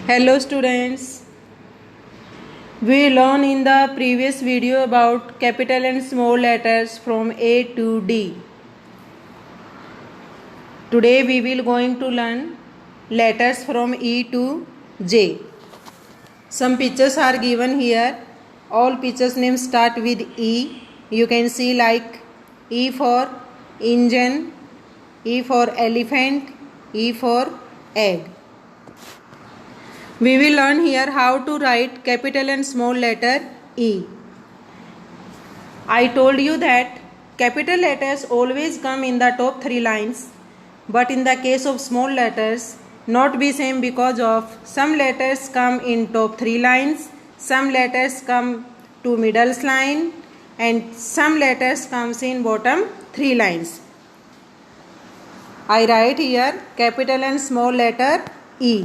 Hello students, we learned in the previous video about capital and small letters from A to D. Today we will going to learn letters from E to J. Some pictures are given here. All pictures names start with E. You can see like E for engine, E for elephant, E for egg. We will learn here how to write capital and small letter E. I told you that capital letters always come in the top 3 lines, but in the case of small letters not be same because of some letters come in top 3 lines, some letters come to middle line and some letters comes in bottom 3 lines. I write here capital and small letter E.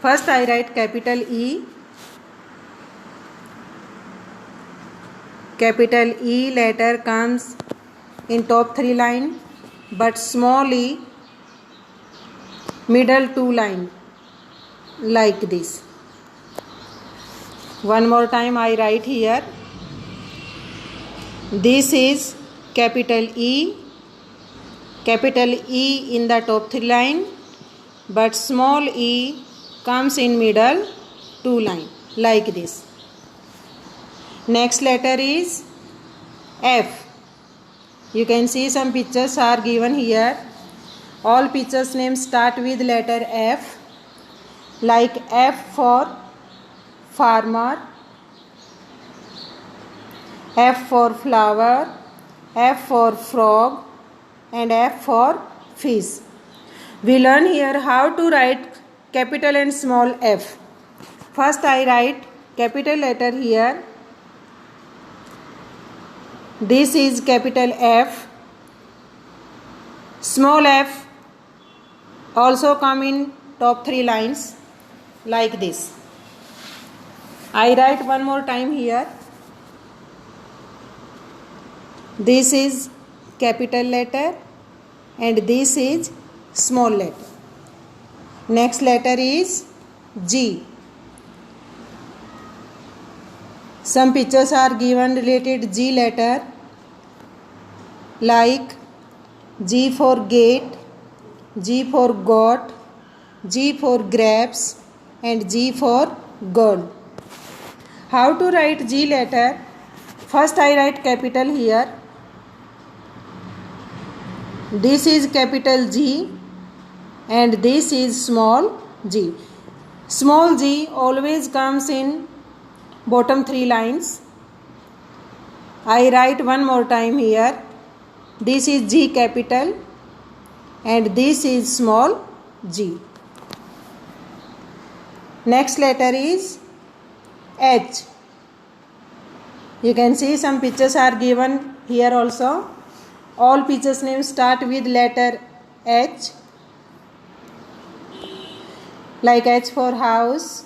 First I write capital E. Capital E letter comes in top 3 line but small e middle 2 line like this. One more time I write here. This is capital E. Capital E in the top 3 line but small e comes in middle 2 line like this. Next letter is F. You can see some pictures are given here. All pictures names start with letter F, like F for farmer, F for flower, F for frog and F for fish. We learn here how to write capital and small f. First I write capital letter here. This is capital F. Small f also come in top 3 lines like this. I write one more time here. This is capital letter and this is small letter. Next letter is G. Some pictures are given related G letter like G for gate, G for goat, G for grapes and G for girl. How to write G letter? First I write capital here. This is capital G and this is small g. Small g always comes in bottom 3 lines. I write one more time here. This is G capital and this is small g. Next letter is H. You can see some pictures are given here also. All pictures names start with letter H, like H for house,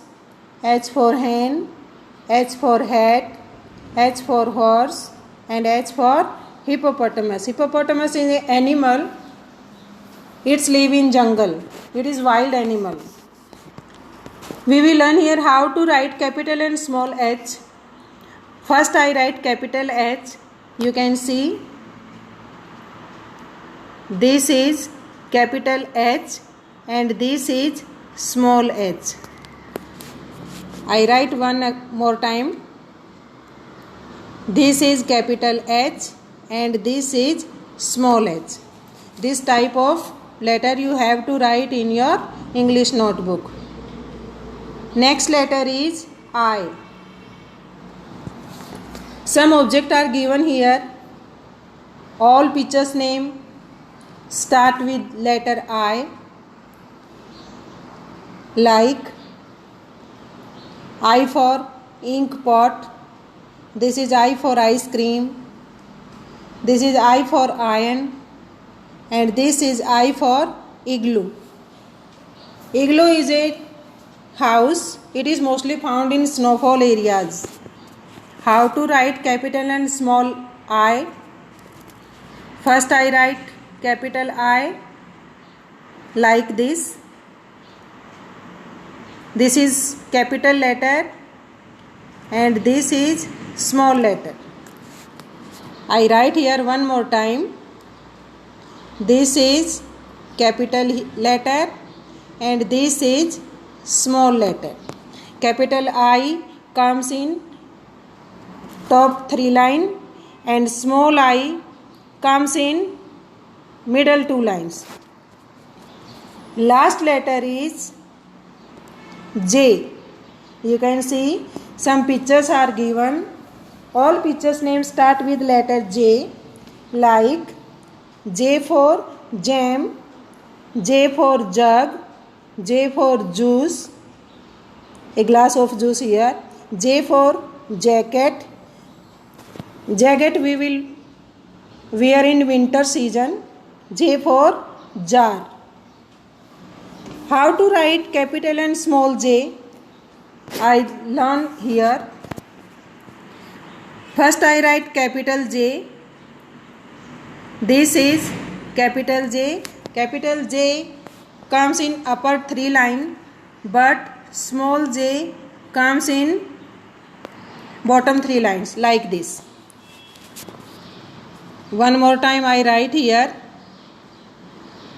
H for hen, H for hat, H for horse and H for hippopotamus. Hippopotamus is an animal. It's live in jungle. It is wild animal. We will learn here how to write capital and small h. First I write capital H. You can see this is capital H and this is small h. I write one more time. This is capital H and this is small h. This type of letter you have to write in your English notebook. Next letter is I. Some objects are given here. All pictures name start with letter I, like I for ink pot. This is I for ice cream. This is I for iron and this is I for igloo. Igloo is a house. It is mostly found in snowfall areas. How to write capital and small I? First I write capital I like this. This is capital letter and this is small letter. I write here one more time. This is capital letter and this is small letter. Capital I comes in top 3 line and small I comes in middle 2 lines. Last letter is J. You can see some pictures are given. All pictures names start with letter J, like J for jam, J for jug, J for juice, a glass of juice here, J for jacket. Jacket we will wear in winter season. J for jar. How to write capital and small j? I learn here. First I write capital J. This is capital J. Capital J comes in upper 3 line, but small j comes in bottom 3 lines, like this. One more time I write here.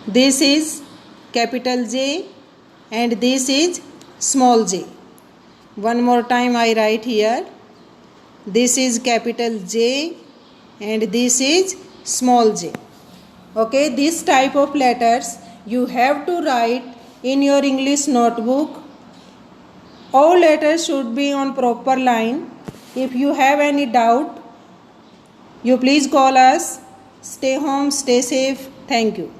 This is capital J and this is small j. One more time I write here. This is capital J and this is small j. Okay, this type of letters you have to write in your English notebook. All letters should be on proper line. If you have any doubt, you please call us. Stay home, stay safe. Thank you.